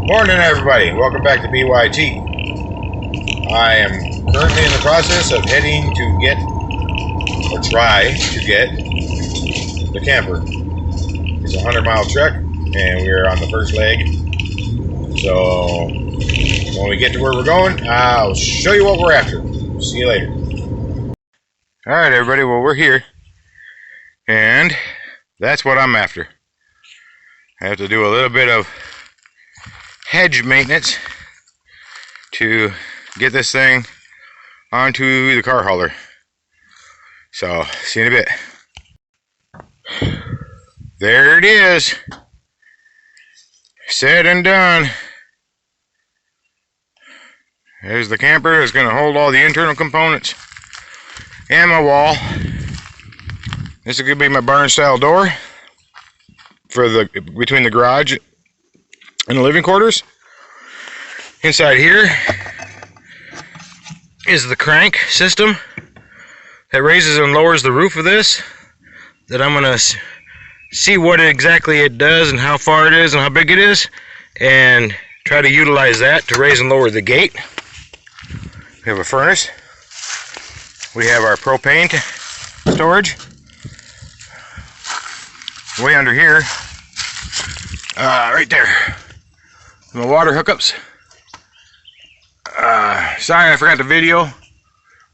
Morning, everybody. Welcome back to BYT. I am currently in the process of heading to get, or try to get, the camper. It's a 100-mile trek, and we're on the first leg. So when we get to where we're going, I'll show you what we're after. See you later. All right, everybody. Well, we're here, and that's what I'm after. I have to do a little bit of hedge maintenance to get this thing onto the car hauler. So, see you in a bit. There it is. Said and done. There's the camper. It's going to hold all the internal components and my wall. This is going to be my barn style door for the between the garage and the living quarters. Inside here is the crank system that raises and lowers the roof of this, that I'm going to see what exactly it does and how far it is and how big it is, and try to utilize that to raise and lower the gate. We have a furnace. We have our propane storage. Way under here, right there, my water hookups. Sorry I forgot the video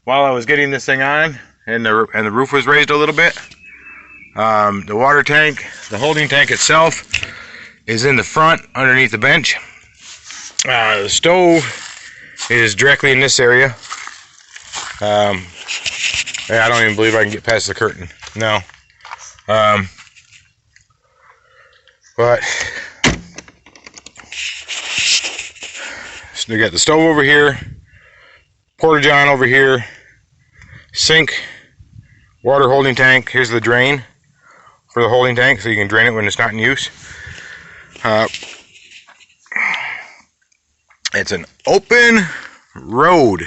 while I was getting this thing on, and the roof was raised a little bit. The water tank, the holding tank itself, is in the front underneath the bench. The stove is directly in this area. I don't even believe I can get past the curtain. No. But so we got the stove over here, porta-john over here, sink, water holding tank. Here's the drain for the holding tank, so you can drain it when it's not in use. It's an open road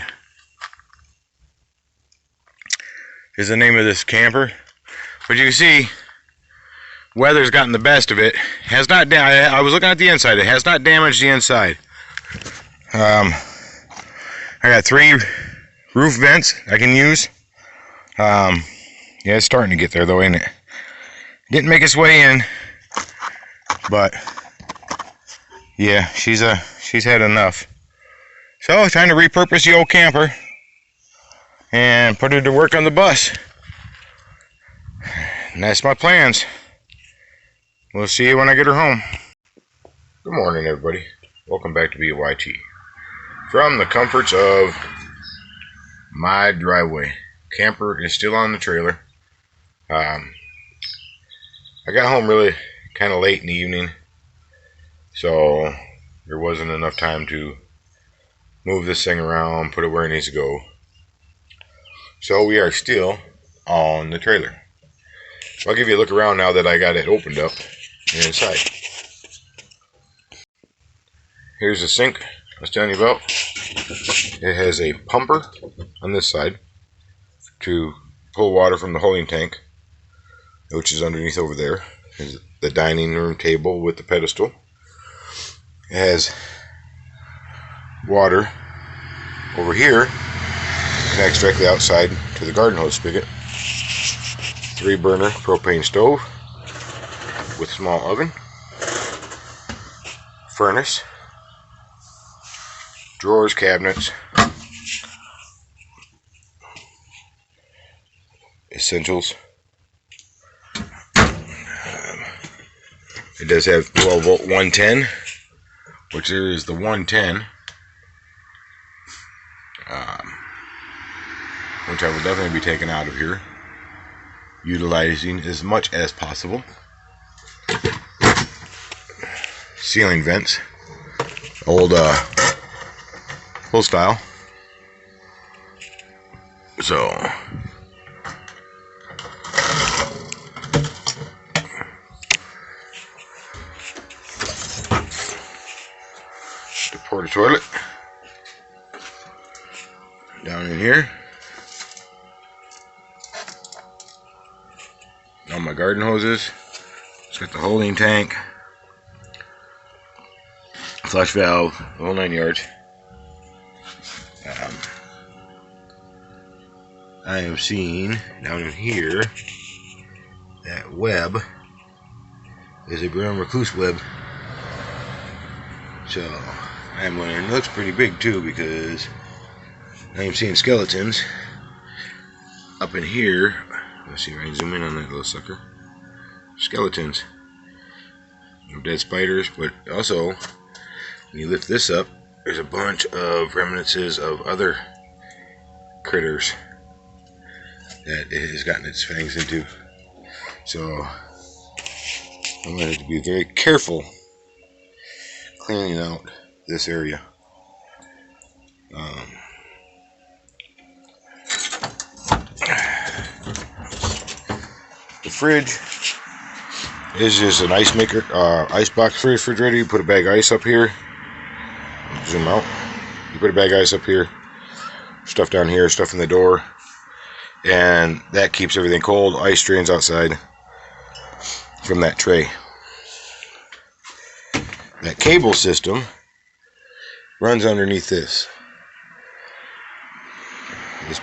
is the name of this camper. But you can see weather's gotten the best of it. Has not. I was looking at the inside. It has not damaged the inside. I got 3 roof vents I can use. Yeah, it's starting to get there though, ain't it? Didn't make its way in, but yeah, she's had enough. So trying to repurpose the old camper and put her to work on the bus. And that's my plans. We'll see you when I get her home. Good morning, everybody. Welcome back to BYT. From the comforts of my driveway. Camper is still on the trailer. I got home really kind of late in the evening, so there wasn't enough time to move this thing around, put it where it needs to go. So we are still on the trailer. So I'll give you a look around now that I got it opened up and inside. Here's the sink I was telling you about. It has a pumper on this side to pull water from the holding tank, which is underneath over there. There's the dining room table with the pedestal. It has water over here, connects directly outside to the garden hose spigot. 3-burner propane stove with small oven, furnace, drawers, cabinets, essentials. It does have 12-volt 110, which is the 110, which I will definitely be taking out of here, utilizing as much as possible. Ceiling vents, old style. So the porta toilet down in here. All my garden hoses. It's got the holding tank, flush valve, the whole 9 yards. I am seeing down in here that web is a brown recluse web. So I'm wondering, it looks pretty big too, because I am seeing skeletons up in here. Let's see if I can zoom in on that little sucker. Skeletons. No dead spiders, but also when you lift this up, there's a bunch of remnants of other critters that it has gotten its fangs into. So I'm going to have to be very careful cleaning out this area. The fridge is just an ice maker, ice box refrigerator. You put a bag of ice up here. Zoom out. You put a bag of ice up here. Stuff down here, stuff in the door. And that keeps everything cold. Ice drains outside from that tray. That cable system runs underneath this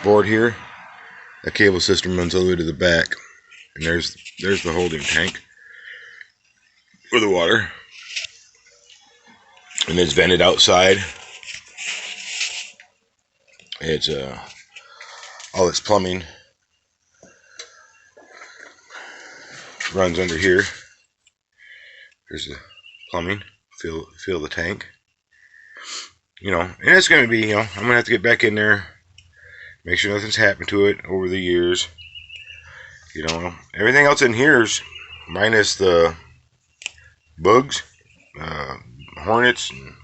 board here. That cable system runs all the way to the back, and there's the holding tank for the water, and it's vented outside. It's all its plumbing runs under here. Here's the plumbing. Fill the tank. You know, and it's going to be, I'm going to have to get back in there, make sure nothing's happened to it over the years. Everything else in here is minus the bugs, hornets, and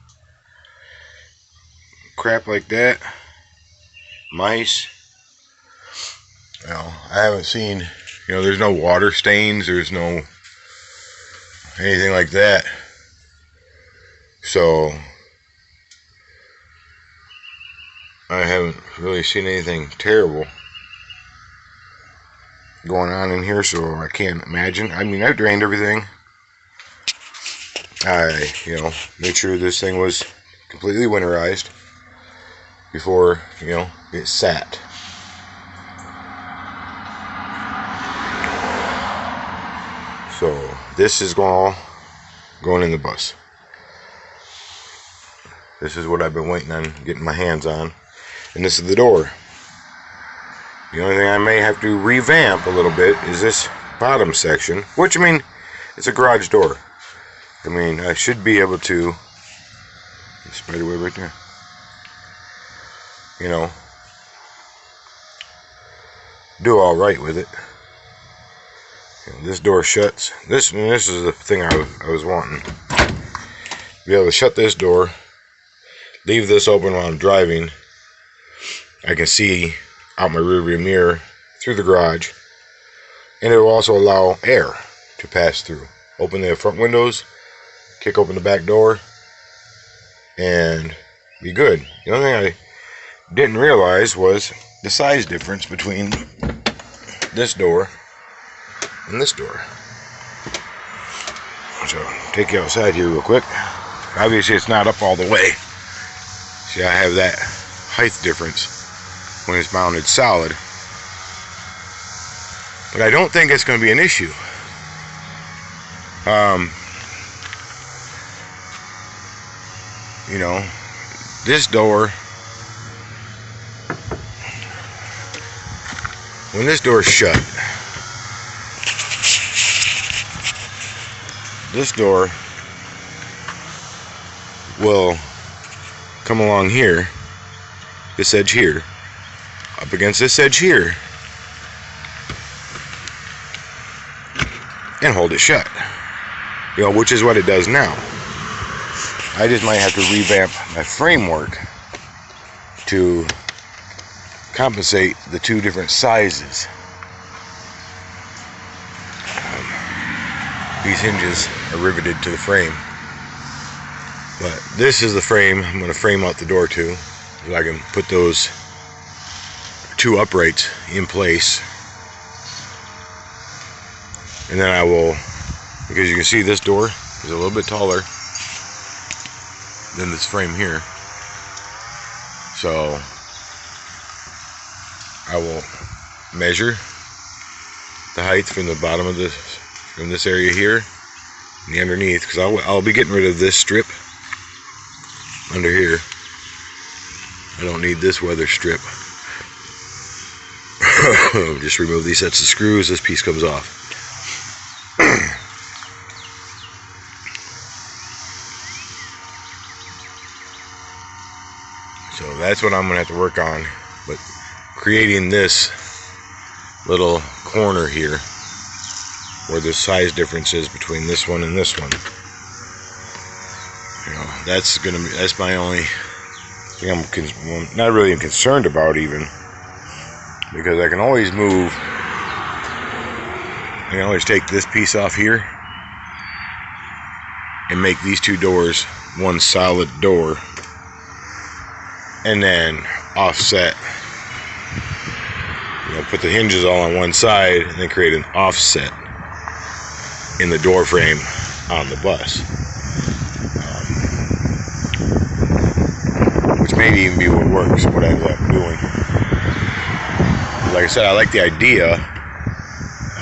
crap like that. Mice. I haven't seen, there's no water stains, there's no anything like that. So I haven't really seen anything terrible going on in here, so I can't imagine. I mean, I've drained everything. I, made sure this thing was completely winterized before, it sat. So this is going in the bus. This is what I've been waiting on getting my hands on. And this is the door. The only thing I may have to revamp a little bit is this bottom section, which, it's a garage door. I should be able to, spider web right there, do all right with it. This door shuts. This is the thing I was wanting. Be able to shut this door, leave this open while I'm driving. I can see out my rearview mirror through the garage, and it will also allow air to pass through. Open the front windows, kick open the back door, and be good. The only thing I didn't realize was the size difference between this door and this door. So take you outside here real quick. Obviously it's not up all the way. See, I have that height difference when it's mounted solid, but I don't think it's going to be an issue. This door, when this door is shut, this door will come along here, this edge here, up against this edge here, and hold it shut. Which is what it does now. I just might have to revamp my framework to compensate the two different sizes. These hinges are riveted to the frame, but this is the frame I'm going to frame out the door to, so I can put those two uprights in place. And then I will, because you can see this door is a little bit taller than this frame here. So I will measure the height from the bottom of this, from this area here and the underneath, because I'll be getting rid of this strip under here. I don't need this weather strip. Just remove these sets of screws. This piece comes off. So that's what I'm going to have to work on. But creating this little corner here, where the size difference is between this one and this one, you know, that's my only thing I'm not really concerned about, even, because I can always take this piece off here and make these two doors one solid door, and then offset, you know, put the hinges all on one side and then create an offset in the door frame on the bus, which may even be what works, what I end up doing. Like I said, I like the idea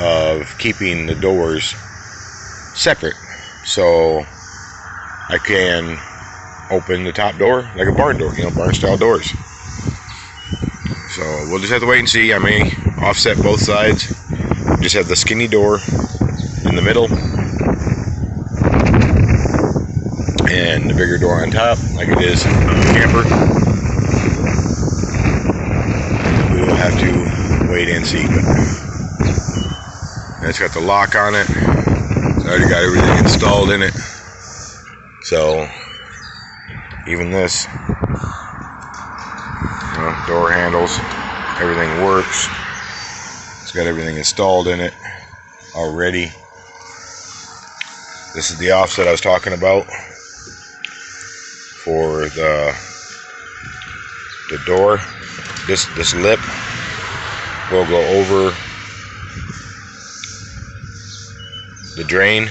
of keeping the doors separate, so I can open the top door like a barn door, you know, barn style doors. So we'll just have to wait and see. I may offset both sides, just have the skinny door in the middle and the bigger door on top, like it is on the camper. We will have to wait and see, but it's got the lock on it. It's already got everything installed in it, so even this, you know, door handles, everything works. It's got everything installed in it already. This is the offset I was talking about for the door. This lip will go over the drain.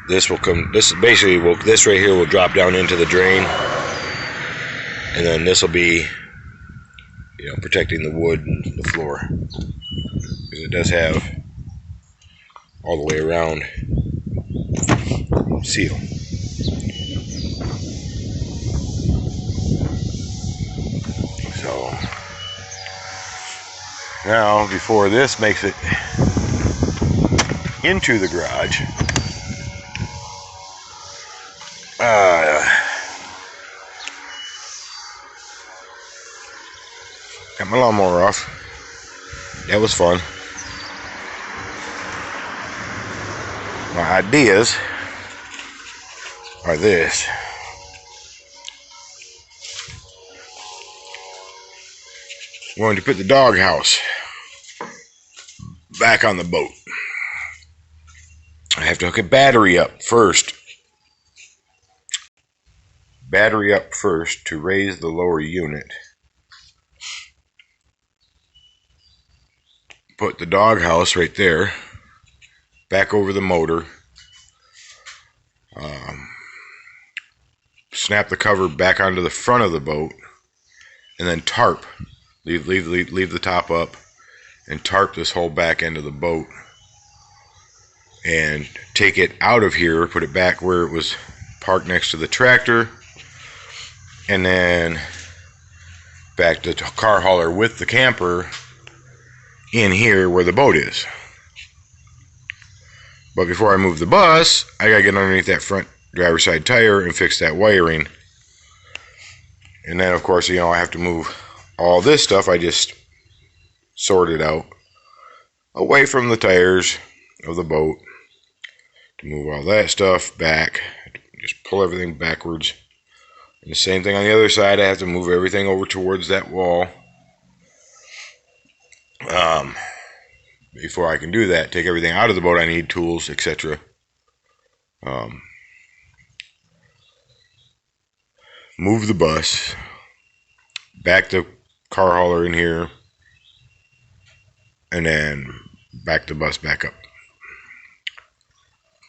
This will come. This basically will. This right here will drop down into the drain, and then this will be, you know, protecting the wood and the floor, because it does have all the way around seal. So now, before this makes it into the garage, got my lawnmower off. That was fun. My ideas are this. I'm going to put the doghouse back on the boat. I have to hook a battery up first. Battery up first to raise the lower unit. Put the doghouse right there, back over the motor. Snap the cover back onto the front of the boat, and then tarp. Leave the top up, and tarp this whole back end of the boat, and take it out of here, put it back where it was parked next to the tractor, and then back to the car hauler with the camper in here where the boat is. But before I move the bus, I gotta get underneath that front driver's side tire and fix that wiring. And then, of course, you know, I have to move all this stuff I just sorted out away from the tires of the boat, to move all that stuff back. Just pull everything backwards. And the same thing on the other side. I have to move everything over towards that wall. Before I can do that, take everything out of the boat, I need tools, etc. Move the bus, back the car hauler in here, and then back the bus back up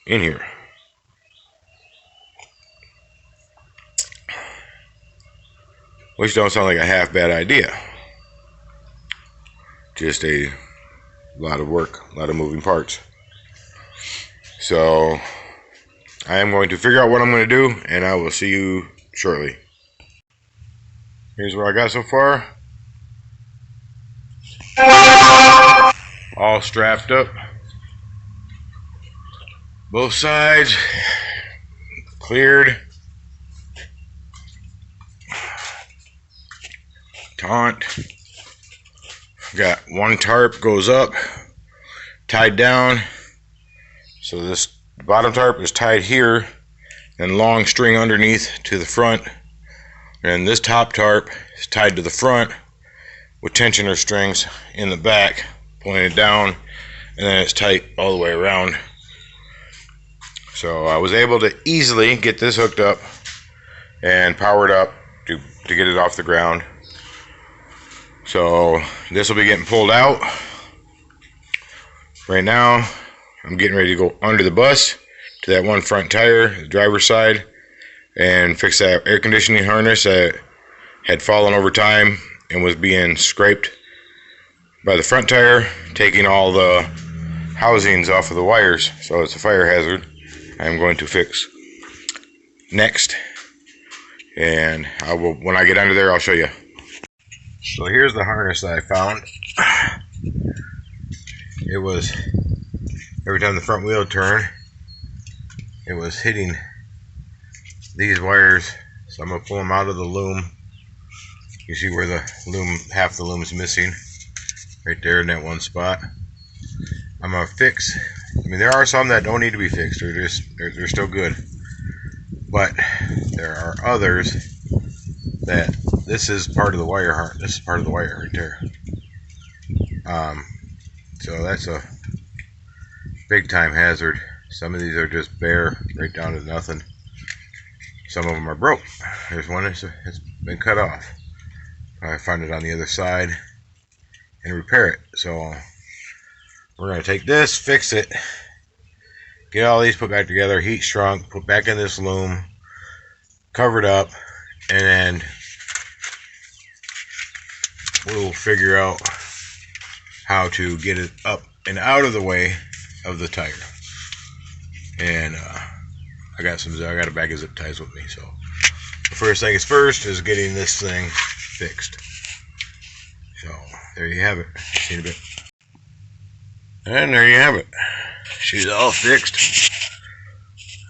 in here. which don't sound like a half bad idea. Just a lot of work, a lot of moving parts. So I am going to figure out what I'm going to do, and I will see you shortly. Here's what I got so far. All strapped up. Both sides cleared. Taunt. Got one tarp goes up, tied down. So this bottom tarp is tied here, and long string underneath to the front. And this top tarp is tied to the front with tensioner strings in the back, pointed down, and then it's tight all the way around. So I was able to easily get this hooked up and powered up to get it off the ground. So this will be getting pulled out. Right now, I'm getting ready to go under the bus to that one front tire, the driver's side, and fix that air conditioning harness that had fallen over time and was being scraped by the front tire, taking all the housings off of the wires, so it's a fire hazard. I'm going to fix next, and I will, when I get under there, I'll show you. So here's the harness that I found. It was, every time the front wheel turned, it was hitting these wires, so I'm going to pull them out of the loom. You see where the loom, half the loom is missing, right there in that one spot. I'm going to fix, I mean, there are some that don't need to be fixed, they're still good, but there are others that this is part of the wire, this is part of the wire right there. So that's a big time hazard. Some of these are just bare, right down to nothing. Some of them are broke. There's one that's been cut off. I find it on the other side and repair it. So we're going to take this, fix it, get all these put back together, heat shrunk, put back in this loom, cover it up, and then we'll figure out how to get it up and out of the way of the tire. And I got a bag of zip ties with me, so the first thing is first is getting this thing fixed. So there you have it. See you in a bit. And there you have it. She's all fixed.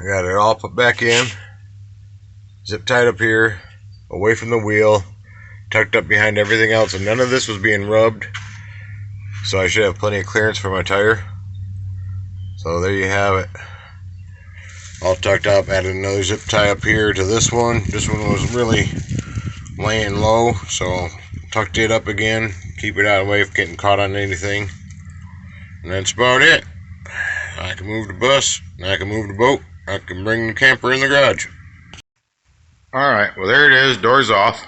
I got it all put back in, zip tied up here, away from the wheel, tucked up behind everything else, and none of this was being rubbed, so I should have plenty of clearance for my tire. So there you have it, all tucked up. Added another zip tie up here to this one. This one was really laying low, so tucked it up again, keep it out of the way of getting caught on anything, and that's about it. I can move the bus, I can move the boat, I can bring the camper in the garage. Alright, well there it is, doors off.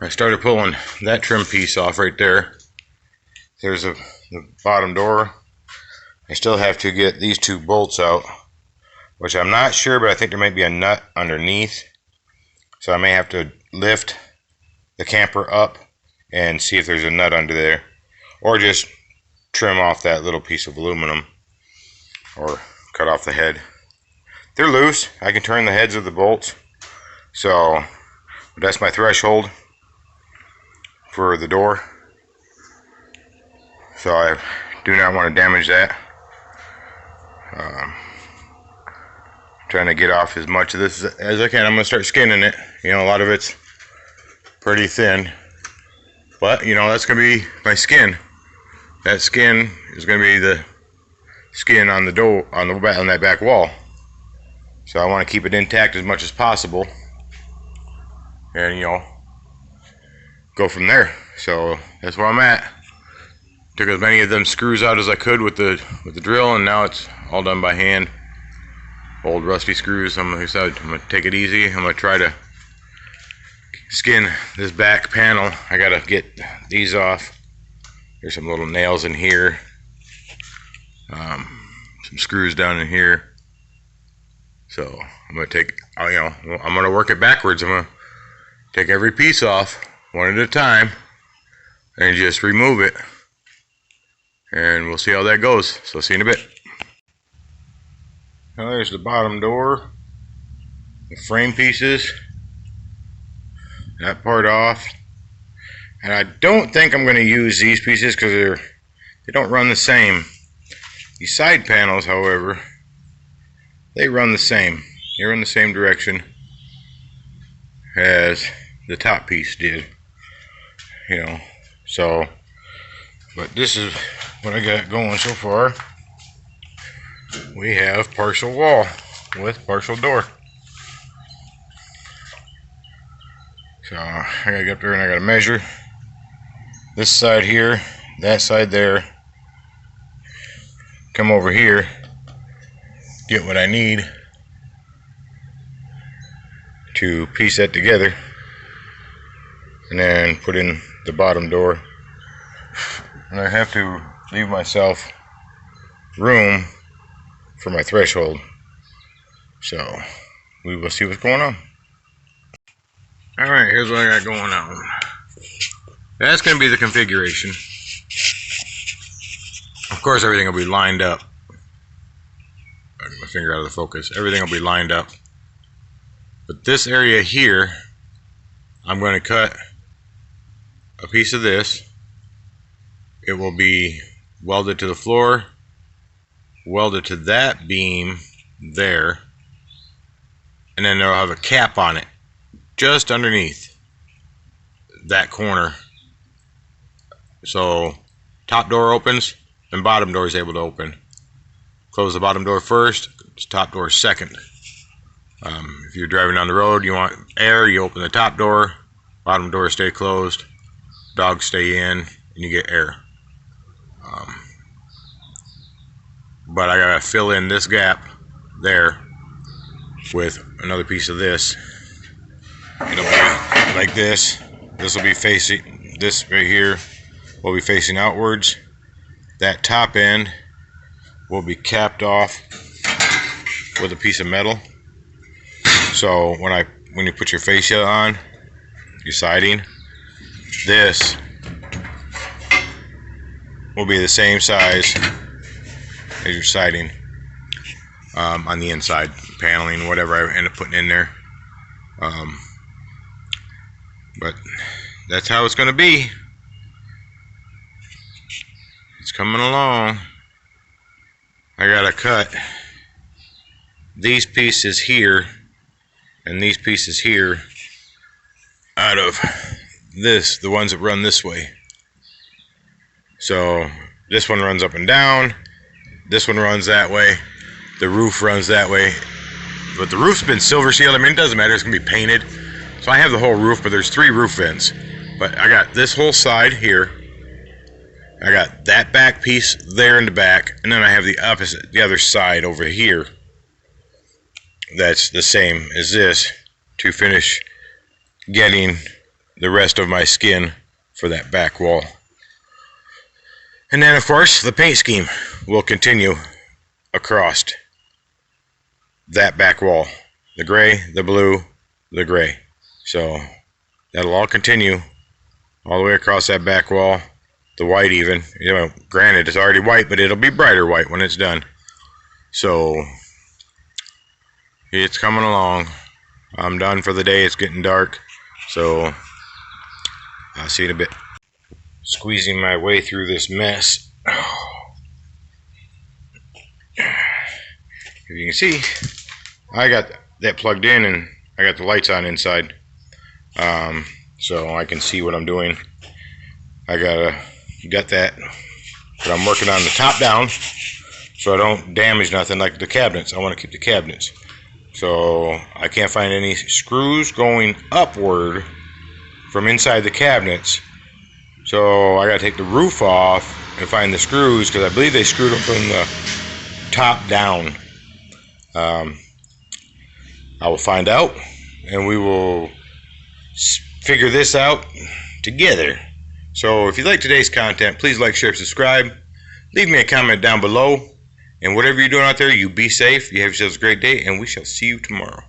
I started pulling that trim piece off right there. There's the bottom door. I still have to get these two bolts out, which I'm not sure, but I think there might be a nut underneath. So I may have to lift the camper up and see if there's a nut under there, or just trim off that little piece of aluminum, or cut off the head. They're loose. I can turn the heads of the bolts. So that's my threshold for the door. So I do not want to damage that. Trying to get off as much of this as I can. I'm going to start skinning it. You know, a lot of it's pretty thin, but you know, that's going to be my skin. That skin is going to be the skin on the door, on that back wall. So I want to keep it intact as much as possible, and you know, go from there. So that's where I'm at. Took as many of them screws out as I could with the drill, and now it's all done by hand. Old rusty screws. Like I said, I'm gonna take it easy. I'm gonna try to skin this back panel. I gotta get these off. There's some little nails in here, some screws down in here. So I'm gonna take, you know, I'm gonna work it backwards. I'm gonna take every piece off one at a time and just remove it, and we'll see how that goes. So see you in a bit. Now there's the bottom door, the frame pieces, that part off. And I don't think I'm going to use these pieces because they don't run the same. These side panels, however, they run the same. They run the same direction as the top piece did. You know, so, but this is what I got going so far. We have partial wall with partial door. So I gotta get up there and I gotta measure this side here, that side there, come over here, get what I need to piece that together, and then put in the bottom door. And I have to leave myself room for my threshold. So we will see what's going on. Alright, here's what I got going on. That's going to be the configuration. Of course, everything will be lined up. I get my finger out of the focus. Everything will be lined up. But this area here, I'm going to cut a piece of this. It will be welded to the floor, welded to that beam there, and then they'll have a cap on it just underneath that corner. So top door opens and bottom door is able to open. Close the bottom door first, top door second. If you're driving down the road, you want air, you open the top door, bottom door stay closed, dogs stay in, and you get air. But I gotta fill in this gap there with another piece of this. It'll be like this. This will be facing, this right here will be facing outwards. That top end will be capped off with a piece of metal. So when you put your fascia on, your siding, this will be the same size as your siding on the inside, paneling, whatever I end up putting in there. But that's how it's going to be. It's coming along. I gotta cut these pieces here and these pieces here out of this, the ones that run this way. So this one runs up and down, this one runs that way, the roof runs that way. But the roof's been silver sealed. I mean, it doesn't matter, it's gonna be painted. So I have the whole roof, but there's 3 roof vents. But I got this whole side here, I got that back piece there in the back, and then I have the opposite, the other side over here that's the same as this to finish getting the rest of my skin for that back wall. And then of course the paint scheme will continue across that back wall. The gray, the blue, the gray. So that'll all continue all the way across that back wall. The white even, you know, granted it's already white, but it'll be brighter white when it's done. So it's coming along. I'm done for the day. It's getting dark, so I'll see you in a bit. Squeezing my way through this mess. If you can see, I got that plugged in and I got the lights on inside, so I can see what I'm doing. I got that, but I'm working on the top down so I don't damage nothing like the cabinets. I want to keep the cabinets. So I can't find any screws going upward from inside the cabinets. So I got to take the roof off and find the screws, because I believe they screwed them from the top down. I will find out, and we will figure this out together. So if you like today's content, please like, share, subscribe. Leave me a comment down below. And whatever you're doing out there, you be safe. You have yourselves a great day, and we shall see you tomorrow.